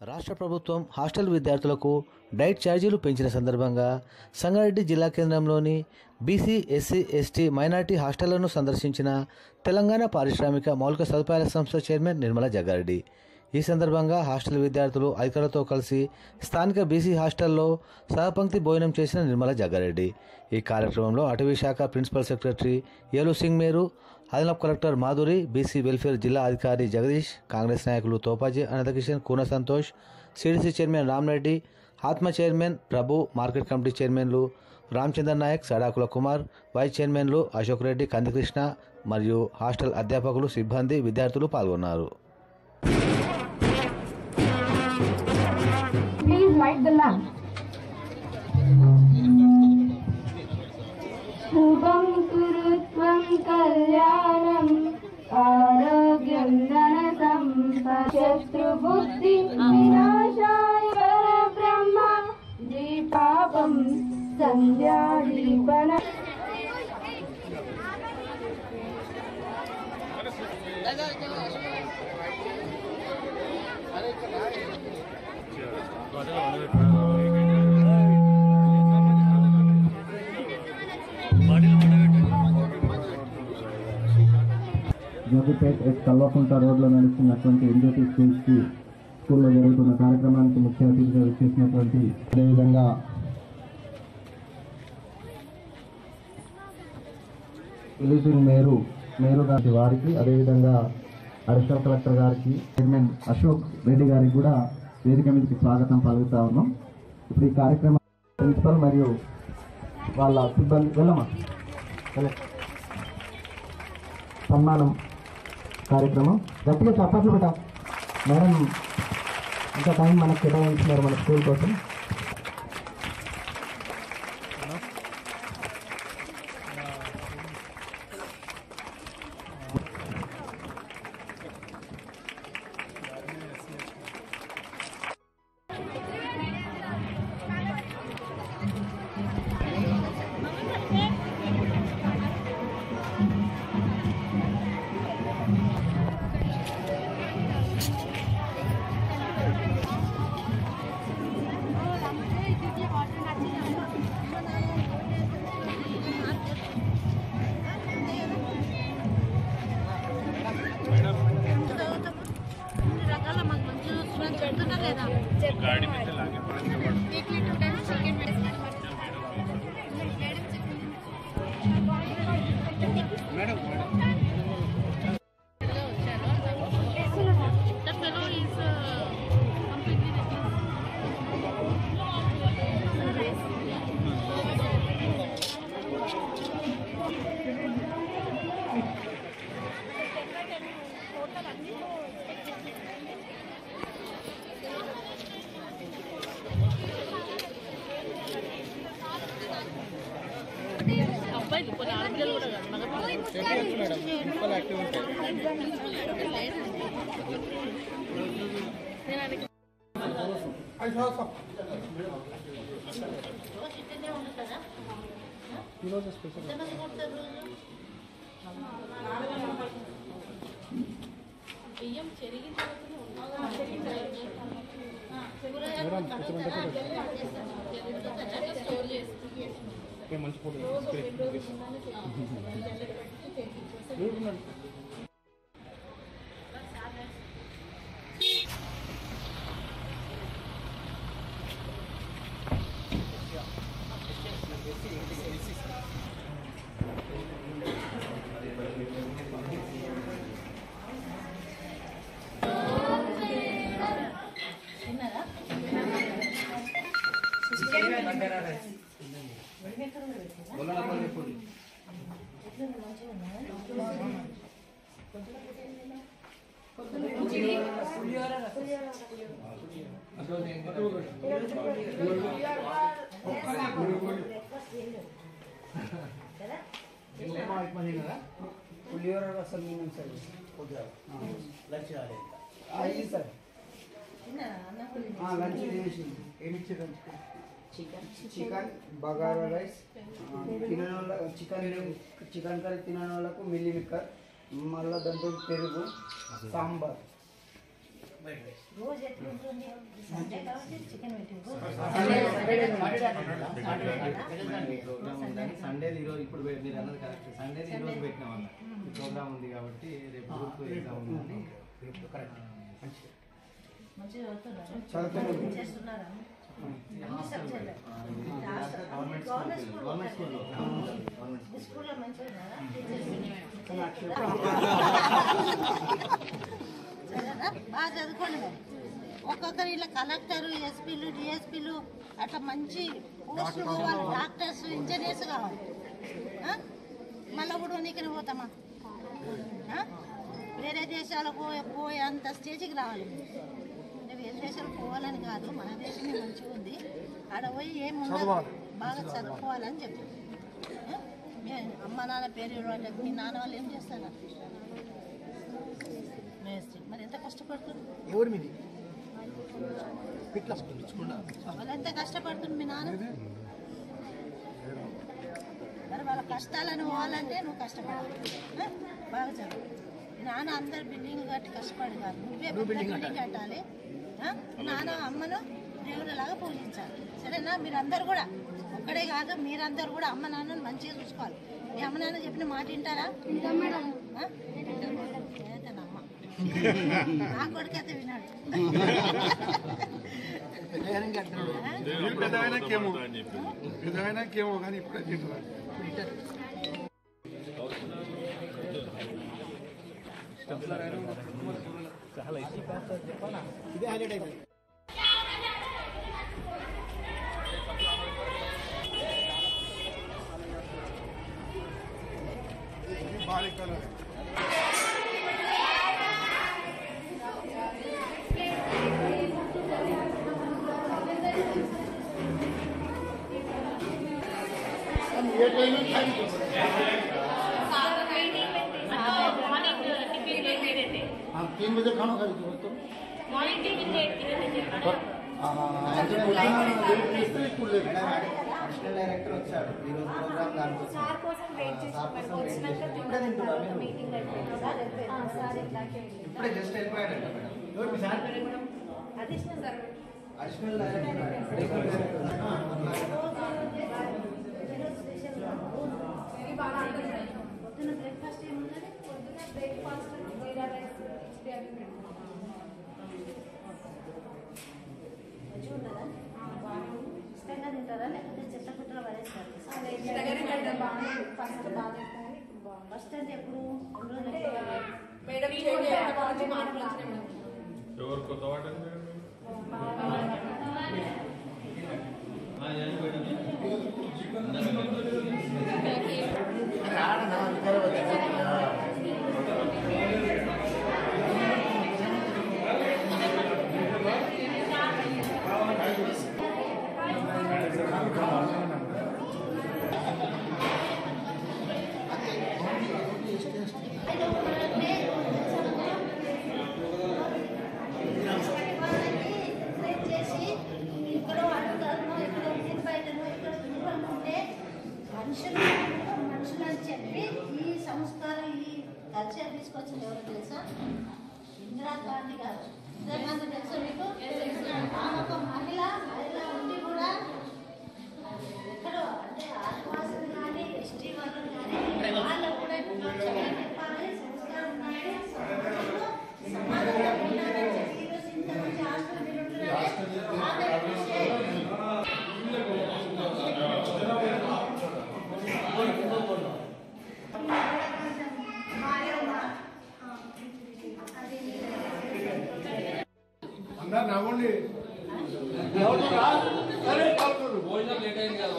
రాష్ట్ర ప్రభుత్వం హాస్టల్ విద్యార్థులకు డైట్ ఛార్జీలు పెంచిన సందర్భంగా సంగారెడ్డి జిల్లా కేంద్రంలోని బీసీ, ఎస్సీ, ఎస్టీ, మైనార్టీ హాస్టళ్లను సందర్శించిన తెలంగాణ పారిశ్రామిక మౌలిక సదుపాయాల సంస్థ చైర్మన్ నిర్మలా జగ్గారెడ్డి. ఈ సందర్భంగా హాస్టల్ విద్యార్థులు అధికారులతో కలిసి స్థానిక బీసీ హాస్టల్లో సహపంక్తి భోజనం చేసిన నిర్మలా జగ్గారెడ్డి. ఈ కార్యక్రమంలో అటవీ శాఖ ప్రిన్సిపల్ సెక్రటరీ ఏలు సింగ్ మేరు, అదనపు కలెక్టర్ మాధురి, బీసీ వెల్ఫేర్ జిల్లా అధికారి జగదీష్, కాంగ్రెస్ నాయకులు తోపాజీ అనంతకిషన్, కూన సంతోష్, సిడిసి చైర్మన్ రామరెడ్డి, ఆత్మ చైర్మన్ ప్రభు, మార్కెట్ కమిటీ చైర్మన్లు రామచంద్ర నాయక్, సడాకుల కుమార్, వైస్ చైర్మన్లు అశోక్ రెడ్డి, కందికృష్ణ మరియు హాస్టల్ అధ్యాపకులు, సిబ్బంది, విద్యార్థులు పాల్గొన్నారు. Please light the lamp. శుభం కురుత్వం కళ్యాణం ఆరోగ్యం ధన సంపద శత్రుబుద్ధి వినాశాయ పరబ్రహ్మ దీపాపం సంధ్యాదీపన జోగిపేట్ కల్వకుంట రోడ్లో నడుస్తున్నటువంటి ఎన్జేపీ స్కూల్లో జరుగుతున్న కార్యక్రమానికి ముఖ్య అతిథిగా చేసినటువంటి అదేవిధంగా ఎలిజింగ్ మేరు గారి వారికి, అదేవిధంగా అడిషనల్ కలెక్టర్ గారికి, చైర్మన్ అశోక్ రెడ్డి గారికి కూడా వేదిక మీదకి స్వాగతం పలుకుతా ఉన్నాం. ఇప్పుడు ఈ కార్యక్రమం ప్రిన్సిపల్ మరియు వాళ్ళ సిబ్బంది సన్మానం కార్యక్రమం గట్టిగా చప్పట్లు పెట్ట మేడం, ఇంకా టైం మనకు కేటాయించినారు మన స్కూల్ కోసం. Chicken bagara rice, chicken curry తినని వాళ్ళకు మిల్లీ మిక్కర్, మళ్ళీ దాంతో పెరుగు, సాంబార్. రోజు ఎట్లుంటుంది సండే కాబట్టి చికెన్ పెట్టిండ్రు సండే ఈరోజు ఇప్పుడు మీరు అన్నది కరెక్ట్. సండే ఈరోజు పెట్టినాం అన్న ప్రోగ్రామ్ ఉంది కాబట్టి రేపు గ్రూప్ ఎగ్జామ్ ఉందని మంచిగా చదువుతున్నారు చేస్తున్నారా గవర్నమెంట్ స్కూల్లో స్కూల్లో మంచిగా బాగా చదువుకోండి మరి. ఒక్కొక్కరు ఇలా కలెక్టర్, ఎస్పీలు, డిఎస్పీలు అట్లా మంచి పోస్టులు కావాలి. డాక్టర్స్, ఇంజనీర్స్ కావాలి. మళ్ళీ కూడా నీకు పోతామా? వేరే దేశాలకు పోయే అంత స్టేజ్కి రావాలి. వేరే దేశాలకు పోవాలని కాదు, మన దేశమే మంచిగా ఉంది. ఆడ పోయి ఏముండదు, బాగా చదువుకోవాలని చెప్పి మీ అమ్మ నాన్న పేరు అంటే మీ నాన్న వాళ్ళు ఏం చేస్తారు? మరి ఎంత కష్టపడుతుంది వాళ్ళు, ఎంత కష్టపడుతుంది మీ నాన్న. మరి వాళ్ళ కష్టాలను పోవాలంటే నువ్వు కష్టపడాలి. బాగా చదువు. నాన్న అందరు బిల్డింగ్ కట్టి కష్టపడి కాదు, నువ్వే బిల్డింగ్ కట్టాలి. నాన్న అమ్మను దేవుడిలాగా పూజించాలి. సరేనా? మీరందరూ కూడా ఒక్కడే కాదు, మీరందరూ కూడా అమ్మ నాన్నను మంచిగా చూసుకోవాలి. మీ అమ్మ నాన్న చెప్పిన మాట వింటారా? అమ్మ నా కొడుకైతే విన్నాడు. ఇదే హైలైట్ అయిపోయింది. हम 3 बजे खाना खा लीजिए तो morning tiffin late additional director వచ్చాడు ఈరోజు ప్రోగ్రామ్ దానికి సార్ కోసం వెయిట్ చేస్తున్నాం. వచ్చినాక ఇప్పుడే తింటున్నా మీటింగ్ అయిపోయింది. సార్ ఇందాకే ఇప్పుడే జస్ట్ వెళ్ళిపోయాడంట మేడం. ఎవరు మీ సార్ పేరు madam? Additional sir additional director పొద్దున్న బ్రేక్ఫాస్ట్ ఏముంటుంది? పొద్దున్న బ్రేక్ఫాస్ట్ జీరా రైస్ మంచిగా ఉంటుందా? ఇష్టంగా తింటారా లేకపోతే చెత్త పుట్టలో పడేస్తారు? ఫస్ట్ బాగా ఫస్ట్ అంటే ఎప్పుడు మేడం ఎవరు కొత్త వాటర్ మనుషులని చెప్పి ఈ సంస్కారం ఈ కల్చర్ తీసుకొచ్చింది ఎవరు తెలుసా? ఇందిరాగాంధీ గారు. ఇందిరాగాంధీ తెలుసా మీకు? ఆమె ఒక మహిళ ఉండి కూడా ఎక్కడో అంటే ఆదివాసులు కానీ ఎస్టీ వాళ్ళు కానీ వాళ్ళు కూడా చెప్పాలి, సంస్కారం ఉండాలి, సమాజంలో ఉండాలని చెప్పి ఈరోజు ఇంత మంచి హాస్టల్ మీరు अंदर नागोंडी భోజనం లేట్ అయింది కదా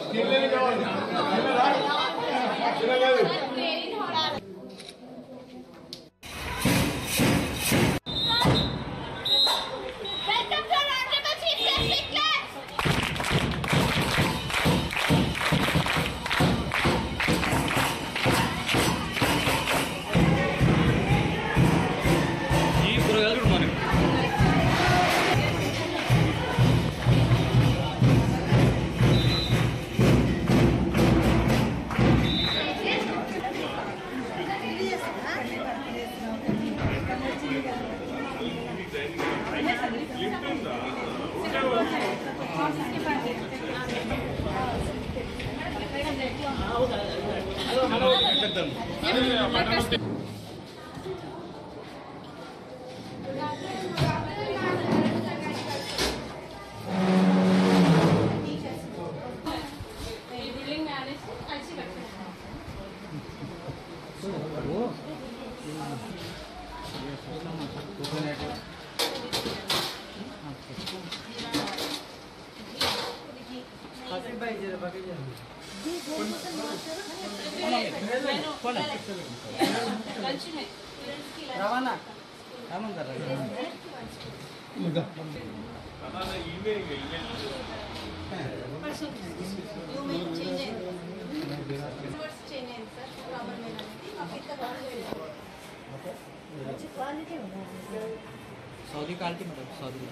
సౌదీ క్వాలిటీ మేడం, సౌదీ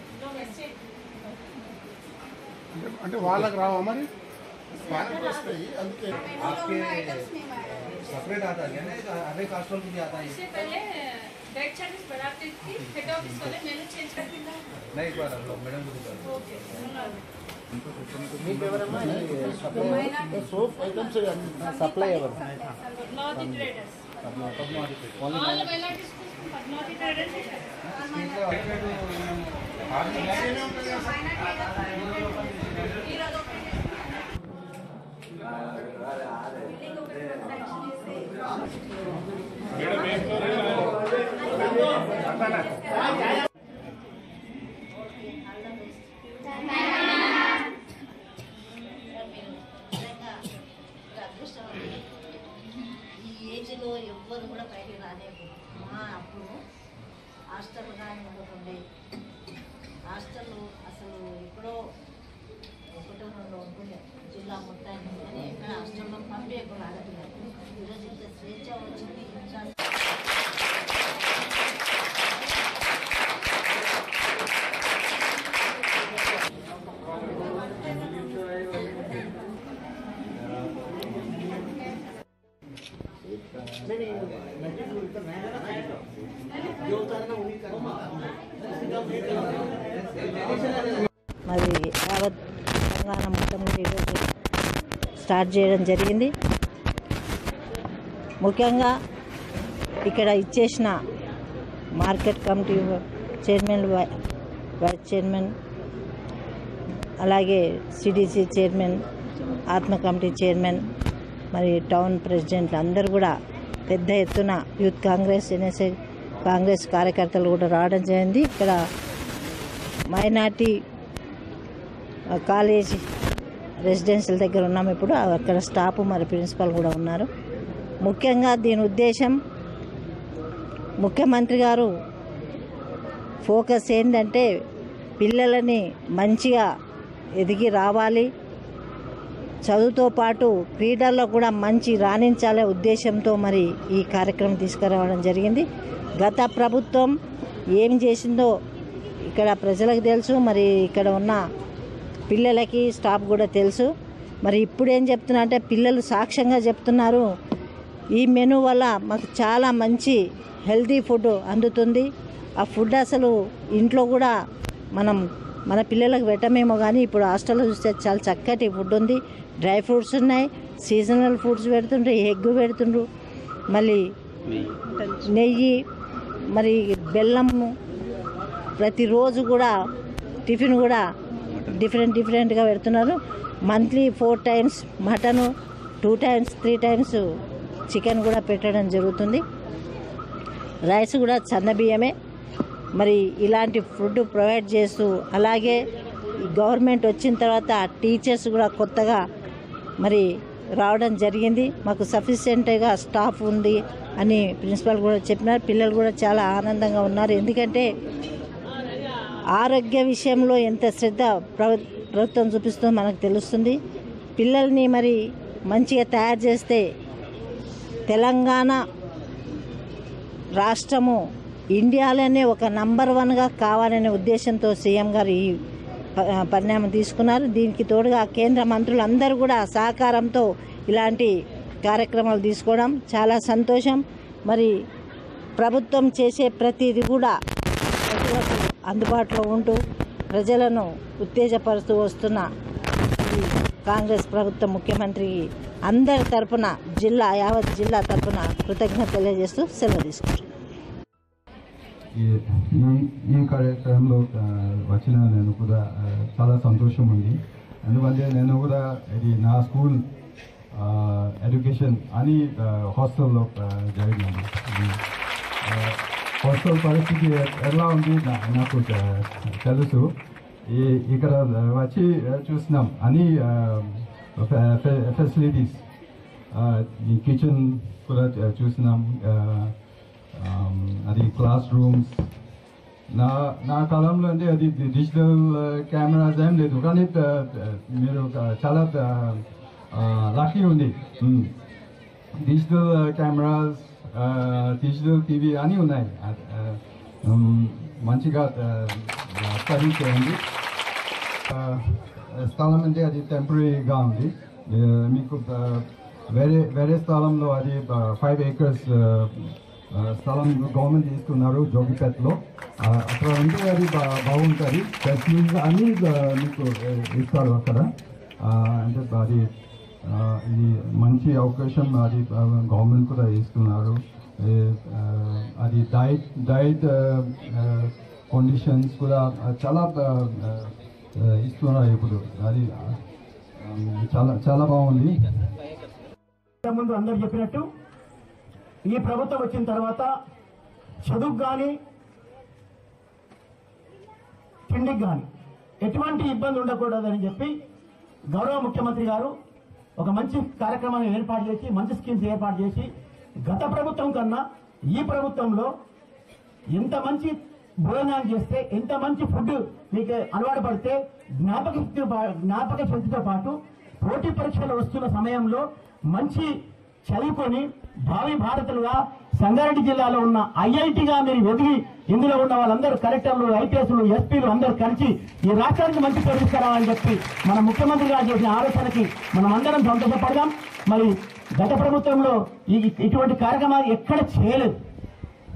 అంటే వాళ్ళకి రావా మరి? వాళ్ళకి వస్తాయి, అందుకే आपके सेपरेट आता है ना, हर एक हॉस्टल के लिए आता है। इससे पहले डेट चार्जेस बढ़ाते थी, हेड ऑफिस वाले मैंने चेंज कर दिया। नहीं एक बार लोग मैडम को दिखा ओके సోప్ ఐటమ్స్ సప్లై ఎవరు? पद्मावती ट्रेडर्स, ऑल वेलाइटी पद्मावती ट्रेडर्स ఈ ఏజ్లో ఎవ్వరు కూడా బయటికి రాలేదు. అప్పుడు హాస్టల్ కానీ ఉండకుండే, హాస్టల్ అసలు ఎప్పుడో ఒకటో రెండో ఉంటుండే జిల్లా మొత్తాన్ని, కానీ ఎక్కడ హాస్టల్లో పంపించకుండా ఆడపిల్లలు. ఈరోజు ఇంత స్వేచ్ఛ వచ్చింది. మరి యావత్ తెలంగాణ మొత్తం కూడా ఈరోజు స్టార్ట్ చేయడం జరిగింది. ముఖ్యంగా ఇక్కడ ఇచ్చేసిన market committee chairman, vice chairman, అలాగే సిడిసి చైర్మన్, ఆత్మ కమిటీ చైర్మన్, మరి టౌన్ ప్రెసిడెంట్లు అందరూ కూడా పెద్ద ఎత్తున యూత్ కాంగ్రెస్, ఎన్ఎస్ఏ కాంగ్రెస్ కార్యకర్తలు కూడా రావడం జరిగింది. ఇక్కడ మైనార్టీ కాలేజ్ రెసిడెన్షియల్ దగ్గర ఉన్నాము. ఇప్పుడు అక్కడ స్టాఫ్ మరి ప్రిన్సిపల్ కూడా ఉన్నారు. ముఖ్యంగా దీని ఉద్దేశం, ముఖ్యమంత్రి గారు ఫోకస్ ఏంటంటే పిల్లలని మంచిగా ఎదిగి రావాలి, చదువుతో పాటు క్రీడల్లో కూడా మంచి రాణించాలనే ఉద్దేశంతో మరి ఈ కార్యక్రమం తీసుకురావడం జరిగింది. గత ప్రభుత్వం ఏం చేసిందో ఇక్కడ ప్రజలకు తెలుసు, మరి ఇక్కడ ఉన్న పిల్లలకి స్టాఫ్ కూడా తెలుసు. మరి ఇప్పుడు ఏం చెప్తున్నా అంటే పిల్లలు సాక్ష్యంగా చెప్తున్నారు, ఈ మెనూ వల్ల మాకు చాలా మంచి హెల్తీ ఫుడ్ అందుతుంది. ఆ ఫుడ్ అసలు ఇంట్లో కూడా మన పిల్లలకు పెట్టమేమో, కానీ ఇప్పుడు హాస్టల్లో చూస్తే చాలా చక్కటి ఫుడ్ ఉంది. డ్రై ఫ్రూట్స్ ఉన్నాయి, సీజనల్ ఫుడ్స్ పెడుతుండ్రు, ఎగ్ పెడుతుండ్రు, మళ్ళీ నెయ్యి, మరి బెల్లము, ప్రతిరోజు కూడా టిఫిన్ కూడా డిఫరెంట్గా పెడుతున్నారు. Monthly 4 times mutton, 2 times 3 times chicken కూడా పెట్టడం జరుగుతుంది. రైస్ కూడా సన్న బియ్యమే. మరి ఇలాంటి ఫుడ్ ప్రొవైడ్ చేస్తూ, అలాగే గవర్నమెంట్ వచ్చిన తర్వాత టీచర్స్ కూడా కొత్తగా మరి రావడం జరిగింది. మాకు సఫిషియెంట్గా స్టాఫ్ ఉంది అని ప్రిన్సిపల్ కూడా చెప్పినారు. పిల్లలు కూడా చాలా ఆనందంగా ఉన్నారు. ఎందుకంటే ఆరోగ్య విషయంలో ఎంత శ్రద్ధ ప్రభుత్వం చూపిస్తుందో మనకు తెలుస్తుంది. పిల్లల్ని మరి మంచిగా తయారు చేస్తే తెలంగాణ రాష్ట్రము ఇండియాలోనే ఒక నంబర్ 1గా కావాలనే ఉద్దేశంతో సీఎం గారు ఈ పరిణామం తీసుకున్నారు. దీనికి తోడుగా కేంద్ర మంత్రులు అందరూ కూడా సహకారంతో ఇలాంటి కార్యక్రమాలు తీసుకోవడం చాలా సంతోషం. మరి ప్రభుత్వం చేసే ప్రతిదీ కూడా ప్రజలకు అందుబాటులో ఉంటూ ప్రజలను ఉత్తేజపరుస్తూ వస్తున్న ఈ కాంగ్రెస్ ప్రభుత్వం ముఖ్యమంత్రికి అందరి తరపున యావత్ జిల్లా తరపున కృతజ్ఞత తెలియజేస్తూ సెలవు తీసుకుంటాను. ఈ కార్యక్రమంలో వచ్చిన నేను కూడా చాలా సంతోషం ఉంది. ఎందుకంటే నేను కూడా ఇది నా స్కూల్ ఎడ్యుకేషన్ అని హాస్టల్లో జరిగింది. హాస్టల్ పరిస్థితి ఎలా ఉంది నాకు తెలుసు. ఇక్కడ వచ్చి చూసినాం అన్ని ఫెసిలిటీస్, ఈ కిచెన్ కూడా చూసినాం, అది క్లాస్ రూమ్స్. నా కాలంలో అంటే అది డిజిటల్ కెమెరాస్ ఏం లేదు, కానీ మీరు చాలా లక్కీ ఉంది. డిజిటల్ కెమెరాస్, డిజిటల్ టీవీ అన్నీ ఉన్నాయి. మంచిగా స్టడీ చేయండి. స్థలం అంటే అది టెంపరీగా ఉంది. మీకు వేరే స్థలంలో అది 5 acres స్థలం గవర్నమెంట్ తీసుకున్నారు జోగిపేటలో. అక్కడ ఉంటే అది బాగుంటుంది. ఫెసిలిటీస్ అన్నీ మీకు ఇస్తారు అక్కడ. అంటే అది ఇది మంచి అవకాశం, అది గవర్నమెంట్ కూడా ఇస్తున్నారు. అది డైట్ కండిషన్స్ కూడా చాలా ఇస్తున్నారు ఇప్పుడు. అది చాలా బాగుంది. ముందు అందరు చెప్పినట్టు ఈ ప్రభుత్వం వచ్చిన తర్వాత చదువుకు కానీ తిండికి కానీ ఎటువంటి ఇబ్బంది ఉండకూడదని చెప్పి గౌరవ ముఖ్యమంత్రి గారు ఒక మంచి కార్యక్రమాన్ని ఏర్పాటు చేసి, మంచి స్కీమ్స్ ఏర్పాటు చేసి, గత ప్రభుత్వం కన్నా ఈ ప్రభుత్వంలో ఎంత మంచి భోజనాలు చేస్తే, ఎంత మంచి ఫుడ్ మీకు అలవాటు పడితే జ్ఞాపక శక్తితో పాటు పోటీ పరీక్షలు వస్తున్న సమయంలో మంచి చదువుకొని భావి భారతులుగా సంగారెడ్డి జిల్లాలో ఉన్న ఐఐటిగా మీరు ఎదిగి ఇందులో ఉన్న వాళ్ళందరూ కలెక్టర్లు, ఐపీఎస్లు, ఎస్పీలు అందరూ కలిసి ఈ రాష్ట్రానికి మంచి పేరు తీసుకురావాలని చెప్పి మన ముఖ్యమంత్రి గారు చేసిన ఆలోచనకి మనం అందరం సంతోషపడదాం. మరి గత ప్రభుత్వంలో ఇటువంటి కార్యక్రమాలు ఎక్కడ చేయలేదు.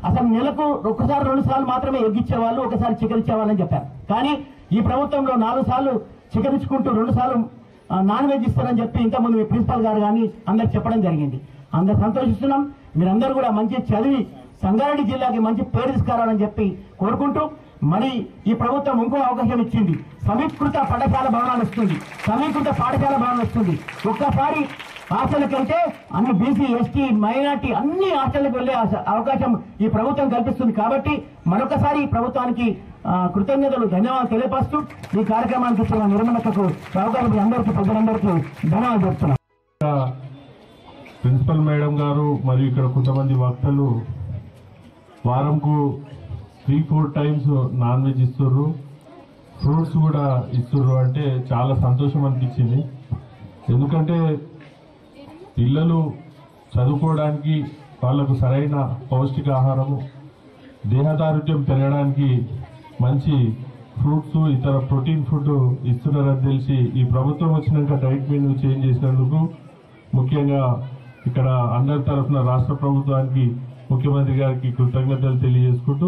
అసలు నెలకు ఒకసారి 2 సార్లు మాత్రమే ఎగ్గిచ్చేవాళ్ళు, ఒకసారి చికెన్ ఇచ్చేవాళ్ళని చెప్పారు. కానీ ఈ ప్రభుత్వంలో 4 సార్లు చికెన్ ఇచ్చుకుంటూ 2 సార్లు నాన్ వెజ్ ఇస్తారని చెప్పి ఇంతకుముందు మీ ప్రిన్సిపాల్ గారు కానీ అందరికి చెప్పడం జరిగింది. అందరు సంతోషిస్తున్నాం. మీరందరూ కూడా మంచి చదివి సంగారెడ్డి జిల్లాకి మంచి పేరు తీసుకురావాలని చెప్పి కోరుకుంటూ, మరి ఈ ప్రభుత్వం ఇంకో అవకాశం ఇచ్చింది. సమీకృత పాఠశాల భవనాలు వస్తుంది, సమీకృత పాఠశాల భవనం వస్తుంది. ఒక్కసారి హాస్టల్కి వెళ్తే అన్ని బీసీ, ఎస్టీ, మైనార్టీ అన్ని హాస్టల్కి వెళ్లే అవకాశం ఈ ప్రభుత్వం కల్పిస్తుంది. కాబట్టి మరొకసారి ఈ ప్రభుత్వానికి కృతజ్ఞతలు, ధన్యవాదాలు తెలియపరుస్తూ ఈ కార్యక్రమానికి ఇచ్చిన నిర్మలకు అవకాశం మీ అందరికీ, ప్రజలందరికీ ధన్యవాదాలు చెప్తున్నాను. ప్రిన్సిపల్ మేడం గారు మరియు ఇక్కడ కొంతమంది వక్తలు వారంకు 3-4 times నాన్ వెజ్ ఇస్తుర్రు, ఫ్రూట్స్ కూడా ఇస్తుర్రు. అంటే చాలా సంతోషం అనిపించింది. ఎందుకంటే పిల్లలు చదువుకోవడానికి, వాళ్లకు సరైన పౌష్టికాహారము, దేహదారుఢ్యం పెరగడానికి మంచి ఫ్రూట్స్, ఇతర ప్రోటీన్ ఫుడ్ ఇస్తున్నారని తెలిసి ఈ ప్రభుత్వం వచ్చినాక డైట్ మెనూ చేంజ్ చేసినందుకు ముఖ్యంగా ఇక్కడ అందరి తరఫున రాష్ట్ర ప్రభుత్వానికి, ముఖ్యమంత్రి గారికి కృతజ్ఞతలు తెలియజేసుకుంటూ